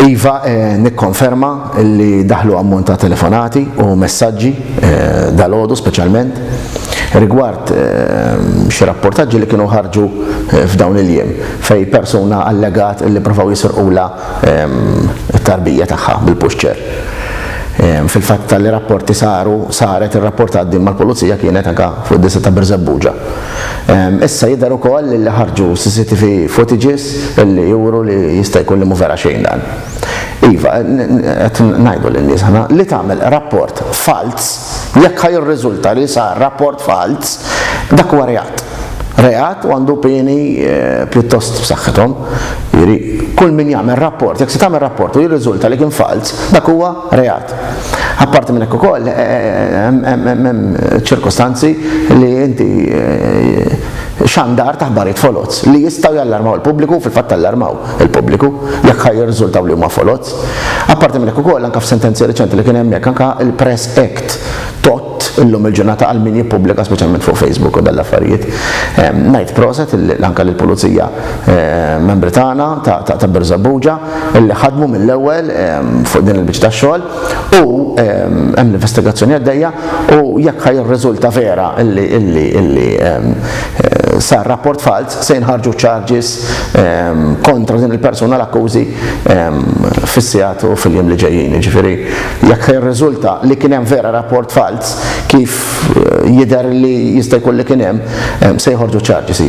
Iva, nikkonferma li daħlu ammont ta' telefonati u messaġġi dal-għodu speċjalment rigward xi rapportaġġi li kienu ħarġu f'dawn il-jiem fej persuna allegat li provaw jisirqula t-tarbija tagħha bil-puxċer. Fil-fatt tal-li rapporti saret ir-rapport għaddim mal-pulizija kienet anke fuq id-disa ta' Birzebbuġa. Issa jidher ukoll li ħarġu CCTV footages li juru li jista' jkun li mhu vera xejn dan. Iva, qed ngħidu lin-nies ħana li tagħmel rapport fals jekk ħajirriżulta li sar rapport fals dak huwa reat. Reat u għandu pieni pjuttost b'saħħithom. Kull min jagħmel rapport, jekk se tagħmel rapport u jirriżulta li kien fals, dak huwa reat. Apparti minn hekk ukoll hemm ċirkostanzi li inti xandar ta' ħbarijiet foloz li jistgħu jallarmaw il-pubbliku, fil-fatt allarmaw il-pubbliku jekk ħajjirriżultaw li huma foloz. Apparti minn hekk ukoll anke f'sentenzi reċenti li kien hemm hekk anke il-Press Act tot illum il-ġurnata għal min jippubblika speċjalment fuq Facebook u dal-affarijiet. Ngħid proset anke lill-Pulizija membri tagħna ta' Birzebbuġa illi ħadmu mill-ewwel fuq din il-biċċa tax-xogħol u hemm l-investigazzjoni għaddejja u jekk ħajirriżulta vera illi sar rapport fals se jinħarġu charges kontra din il-persuna l-akkużi fis-sigħat u fil-jiem li ġejjin. Ġifieri jekk jirriżulta li kien hemm vera rapport fals kif jidher li jista' jkun li kien hemm se jħorġu charges.